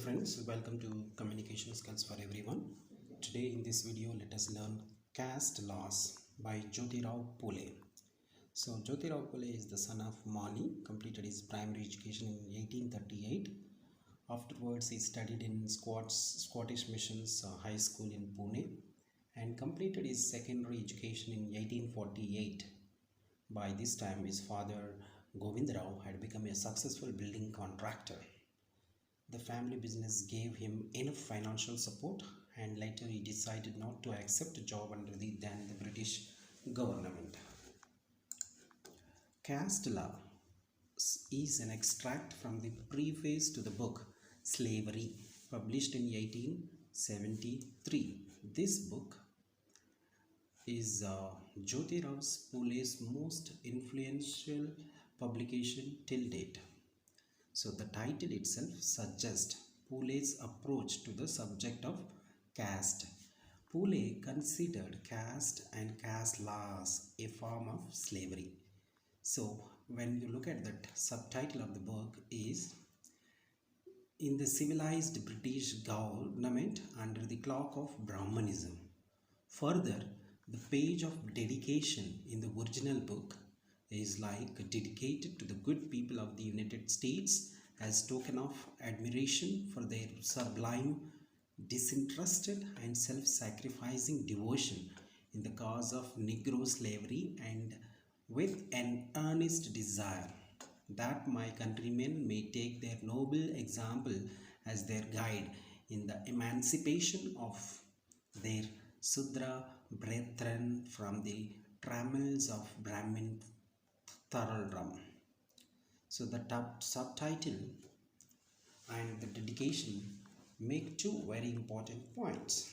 friends, welcome to Communication Skills for Everyone. Today in this video, let us learn caste laws by Jyoti rao Phule. So Jyoti rao Phule is the son of Mani, completed his primary education in 1838. Afterwards, he studied in Scottish Missions High School in Pune and completed his secondary education in 1848. By this time, his father Govind Rao had become a successful building contractor. The family business gave him enough financial support, and later he decided not to accept a job under the British government. Caste law is an extract from the preface to the book Slavery, published in 1873. This book is Jyoti rao Phule's most influential publication till date. So the title itself suggests Phule's approach to the subject of caste. Phule considered caste and caste laws a form of slavery. So when you look at that, subtitle of the book is In the Civilized British Government Under the Cloak of Brahmanism. Further, the page of dedication in the original book is dedicated to the good people of the United States as token of admiration for their sublime, disinterested and self-sacrificing devotion in the cause of Negro slavery, and with an earnest desire that my countrymen may take their noble example as their guide in the emancipation of their Sudra brethren from the trammels of Brahmin thraldom. So the subtitle and the dedication make two very important points.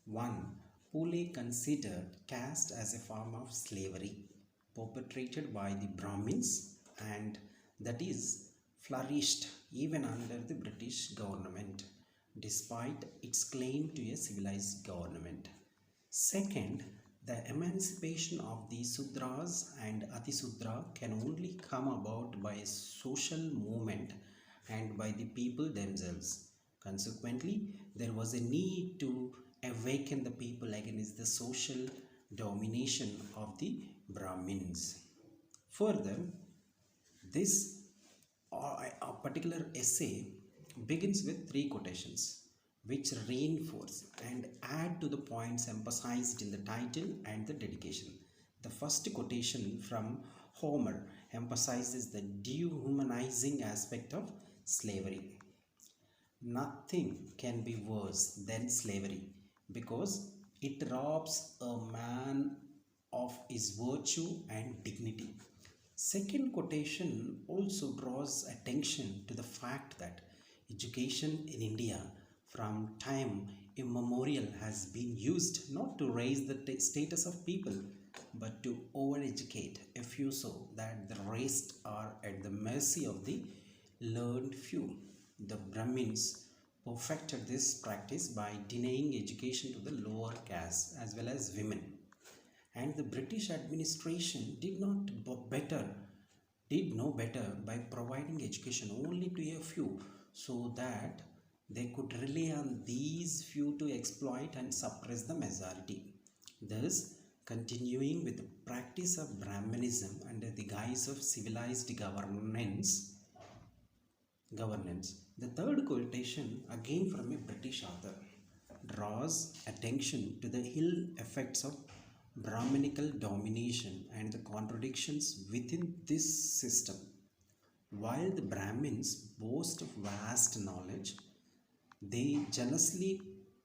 One, Phule considered caste as a form of slavery perpetrated by the Brahmins, and that is flourished even under the British government despite its claim to a civilized government. Second, the emancipation of the Sudras and Atisudra can only come about by a social movement and by the people themselves. Consequently, there was a need to awaken the people against the social domination of the Brahmins. Further, this particular essay begins with three quotations which reinforce and add to the points emphasized in the title and the dedication. The first quotation from Homer emphasizes the dehumanizing aspect of slavery. Nothing can be worse than slavery because it robs a man of his virtue and dignity. Second quotation also draws attention to the fact that education in India from time immemorial has been used not to raise the status of people but to overeducate a few so that the rest are at the mercy of the learned few. The Brahmins perfected this practice by denying education to the lower caste as well as women, and the British administration did no better by providing education only to a few so that they could rely on these few to exploit and suppress the majority, thus continuing with the practice of Brahmanism under the guise of civilized governance. The third quotation, again from a British author, draws attention to the ill effects of Brahminical domination and the contradictions within this system. While the Brahmins boast of vast knowledge, they jealously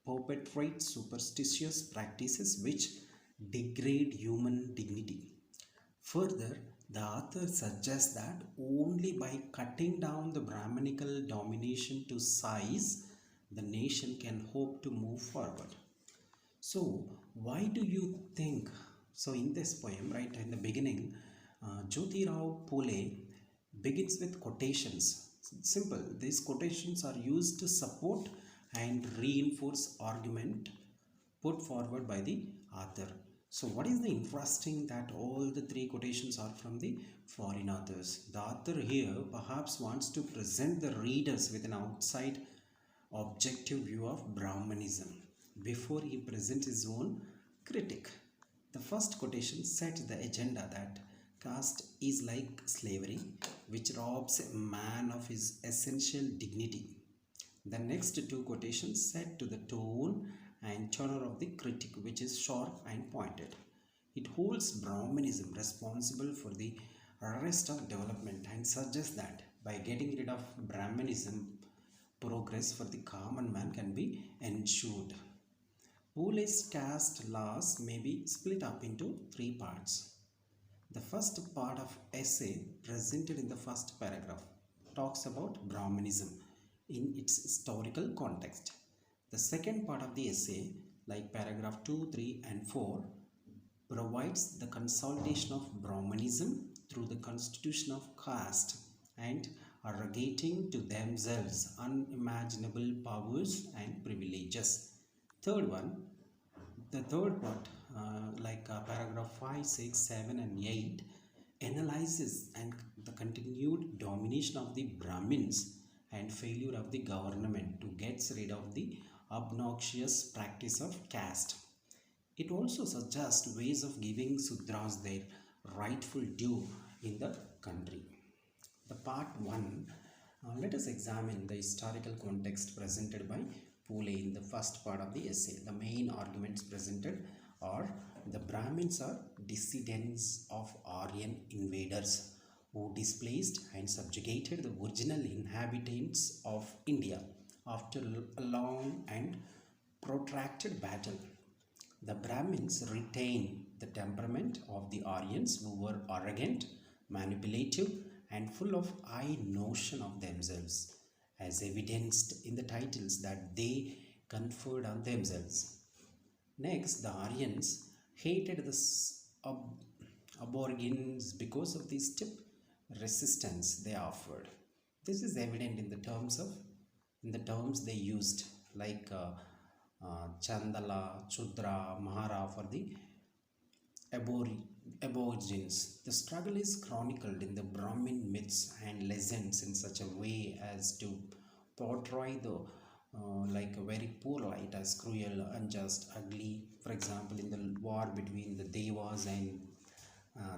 perpetrate superstitious practices which degrade human dignity. Further, the author suggests that only by cutting down the Brahminical domination to size, the nation can hope to move forward. So, why do you think? So, in this poem, right in the beginning, Jyoti rao Phule begins with quotations. Simple. These quotations are used to support and reinforce argument put forward by the author. So what is the interesting that all the three quotations are from the foreign authors? The author here perhaps wants to present the readers with an outside objective view of Brahmanism before he presents his own critique. The first quotation sets the agenda that caste is like slavery, which robs a man of his essential dignity. The next two quotations set to the tone and tenor of the critique, which is sharp and pointed. It holds Brahmanism responsible for the rest of development and suggests that by getting rid of Brahmanism, progress for the common man can be ensured. Phule's caste laws may be split up into three parts. The first part of essay presented in the first paragraph talks about Brahmanism in its historical context. The second part of the essay, like paragraph 2, 3 and 4, provides the consolidation of Brahmanism through the constitution of caste and arrogating to themselves unimaginable powers and privileges. Third one, the third part, paragraph 5, 6, 7 and 8, analyzes and the continued domination of the Brahmins and failure of the government to get rid of the obnoxious practice of caste. It also suggests ways of giving Sudras their rightful due in the country. The part 1, let us examine the historical context presented by Phule in the first part of the essay. The main arguments presented are the Brahmins are descendants of Aryan invaders who displaced and subjugated the original inhabitants of India after a long and protracted battle. The Brahmins retain the temperament of the Aryans who were arrogant, manipulative, and full of high notion of themselves, as evidenced in the titles that they conferred on themselves. Next, the Aryans hated the aborigines because of the stiff resistance they offered. This is evident in the terms they used, like Chandala, Chudra, Mahara for the aborigines. The struggle is chronicled in the Brahmin myths and legends in such a way as to portray the like a very poor light as cruel, unjust, ugly. For example, in the war between the Devas and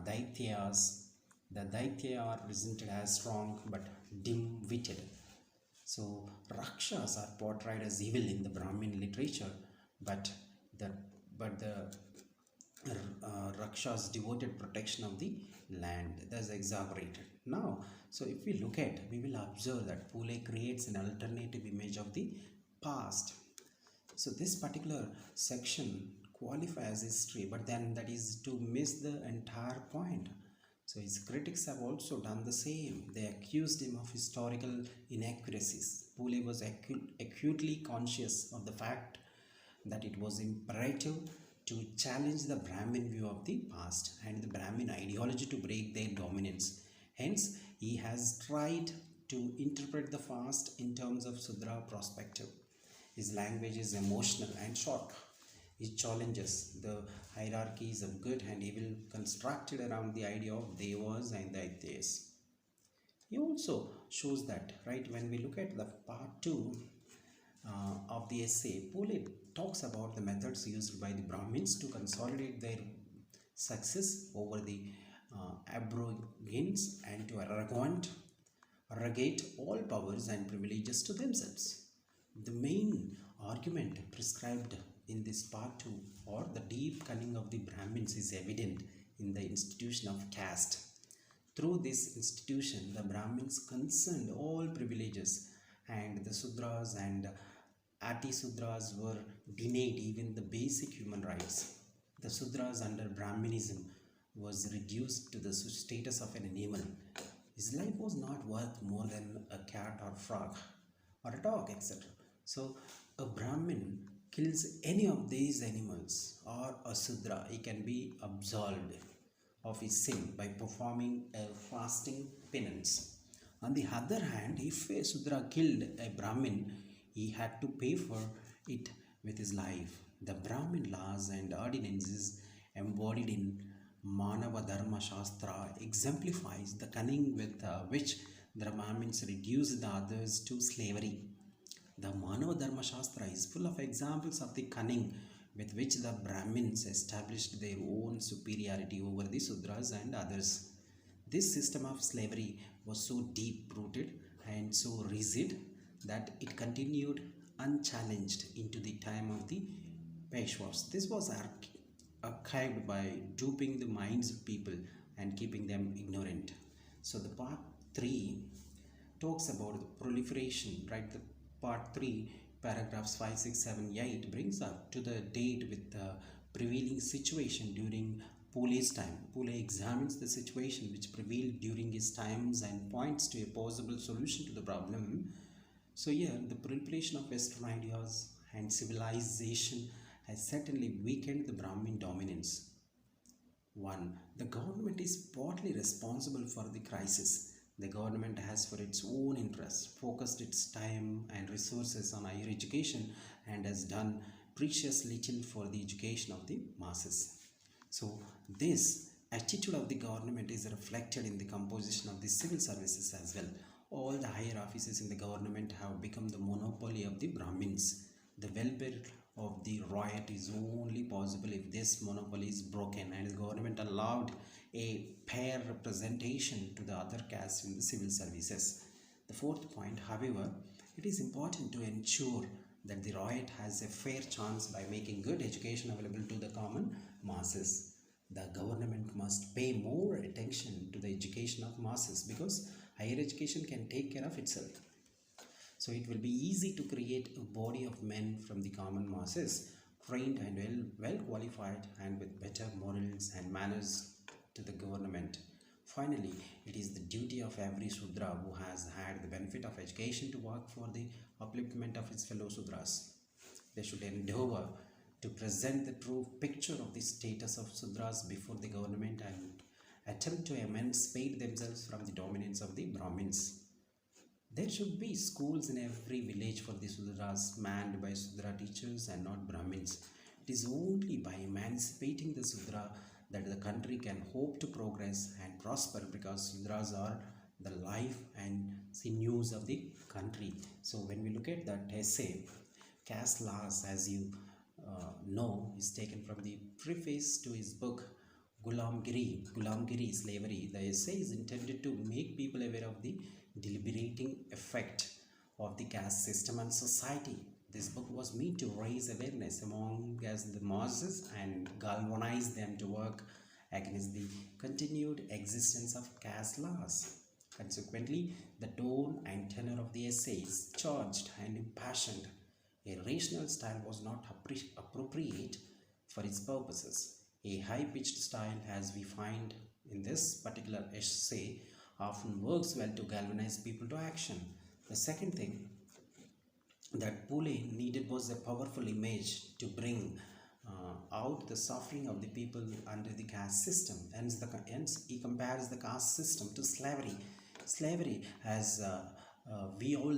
Daityas, the Daitya are presented as strong but dim-witted. So Rakshas are portrayed as evil in the Brahmin literature, but the Rakshas devoted protection of the land. That's exaggerated. Now, so if we look at, we will observe that Phule creates an alternative image of the past. So this particular section qualifies history, but then that is to miss the entire point. So his critics have also done the same. They accused him of historical inaccuracies. Phule was acutely conscious of the fact that it was imperative to challenge the Brahmin view of the past and the Brahmin ideology to break their dominance. Hence, he has tried to interpret the past in terms of Sudra perspective. His language is emotional and sharp. He challenges the hierarchies of good and evil constructed around the idea of Devas and Daityas. He also shows that, right, when we look at the part 2 of the essay, Phule talks about the methods used by the Brahmins to consolidate their success over the aborigines and to arrogate all powers and privileges to themselves. The main argument prescribed in this part 2, or the deep cunning of the Brahmins, is evident in the institution of caste. Through this institution, the Brahmins concerned all privileges, and the Sudras and Ati-Sudras were denied even the basic human rights. The Sudras under Brahminism was reduced to the status of an animal. His life was not worth more than a cat or frog or a dog, etc. So a Brahmin kills any of these animals or a Sudra, he can be absolved of his sin by performing a fasting penance. On the other hand, if a Sudra killed a Brahmin, he had to pay for it with his life. The Brahmin laws and ordinances embodied in Manava Dharma Shastra exemplifies the cunning with which the Brahmins reduced the others to slavery. The Manava Dharma Shastra is full of examples of the cunning with which the Brahmins established their own superiority over the Sudras and others. This system of slavery was so deep rooted and so rigid that it continued unchallenged into the time of the Peshwas. This was archived by duping the minds of people and keeping them ignorant. So the part 3 talks about the proliferation, right? The part 3, paragraphs 5, 6, 7, 8 brings up to the date with the prevailing situation during Pule's time. Pule examines the situation which prevailed during his times and points to a possible solution to the problem. So here, the proliferation of Western ideas and civilization has certainly weakened the Brahmin dominance. 1. The government is partly responsible for the crisis. The government has, for its own interests, focused its time and resources on higher education and has done precious little for the education of the masses. So, this attitude of the government is reflected in the composition of the civil services as well. All the higher offices in the government have become the monopoly of the Brahmins. The welfare of the riot is only possible if this monopoly is broken and the government allowed a fair representation to the other castes in the civil services. The fourth point, however, it is important to ensure that the riot has a fair chance by making good education available to the common masses. The government must pay more attention to the education of masses because higher education can take care of itself. So it will be easy to create a body of men from the common masses, trained and well qualified and with better morals and manners to the government. Finally, it is the duty of every Sudra who has had the benefit of education to work for the upliftment of his fellow Sudras. They should endeavor to present the true picture of the status of Sudras before the government and attempt to emancipate themselves from the dominance of the Brahmins. There should be schools in every village for the Sudras manned by Sudra teachers and not Brahmins. It is only by emancipating the Sudra that the country can hope to progress and prosper because Sudras are the life and sinews of the country. So when we look at that essay, Caste Laws, as you know, is taken from the preface to his book Gulamgiri, Slavery. The essay is intended to make people aware of the deliberating effect of the caste system on society. This book was meant to raise awareness among as the masses and galvanize them to work against the continued existence of caste laws. Consequently, the tone and tenor of the essay is charged and impassioned. A rational style was not appropriate for its purposes. A high-pitched style, as we find in this particular essay, often works well to galvanize people to action. The second thing that Pule needed was a powerful image to bring out the suffering of the people under the caste system. Hence, he compares the caste system to slavery. Slavery, as we all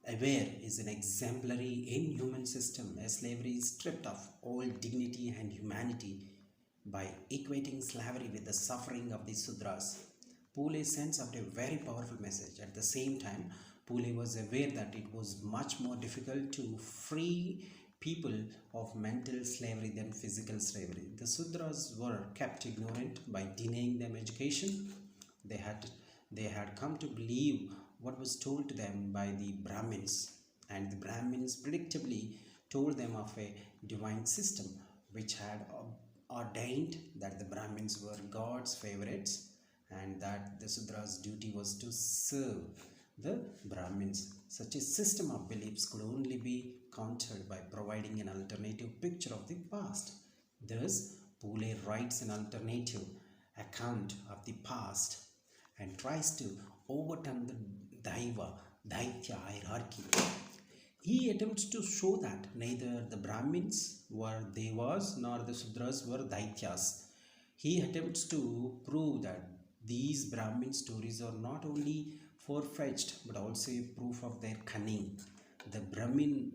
aware, is an exemplary inhuman system. As slavery is stripped of all dignity and humanity by equating slavery with the suffering of the Sudras. Pule sends out a very powerful message. At the same time, Pule was aware that it was much more difficult to free people of mental slavery than physical slavery. The Sudras were kept ignorant by denying them education. They had come to believe what was told to them by the Brahmins, and the Brahmins predictably told them of a divine system which had ordained that the Brahmins were God's favorites and that the Sudra's duty was to serve the Brahmins. Such a system of beliefs could only be countered by providing an alternative picture of the past. Thus, Pule writes an alternative account of the past and tries to overturn the Daitya hierarchy. He attempts to show that neither the Brahmins were Devas nor the Sudras were Daityas. He attempts to prove that these Brahmin stories are not only far-fetched but also a proof of their cunning. The Brahmin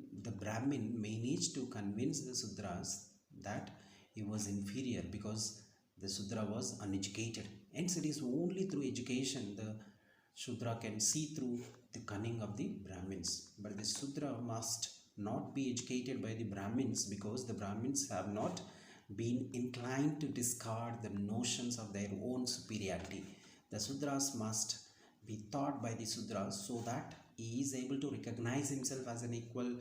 managed to convince the Sudras that he was inferior because the Sudra was uneducated. Hence, it is only through education the Shudra can see through the cunning of the Brahmins. But the Sudra must not be educated by the Brahmins, because the Brahmins have not been inclined to discard the notions of their own superiority. The Sudras must be taught by the Sudras so that he is able to recognize himself as an equal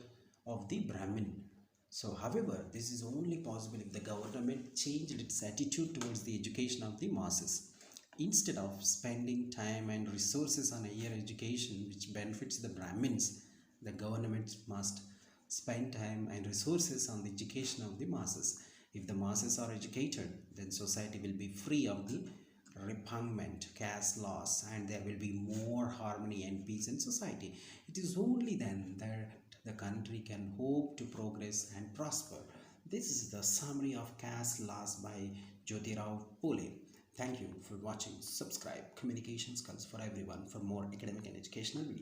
of the Brahmin. So, however, this is only possible if the government changed its attitude towards the education of the masses. Instead of spending time and resources on higher education which benefits the Brahmins, the government must spend time and resources on the education of the masses. If the masses are educated, then society will be free of the repugnant caste laws, and there will be more harmony and peace in society. It is only then that the country can hope to progress and prosper. This is the summary of caste laws by Jyoti rao Phule. Thank you for watching. Subscribe Communication Skills for Everyone for more academic and educational videos.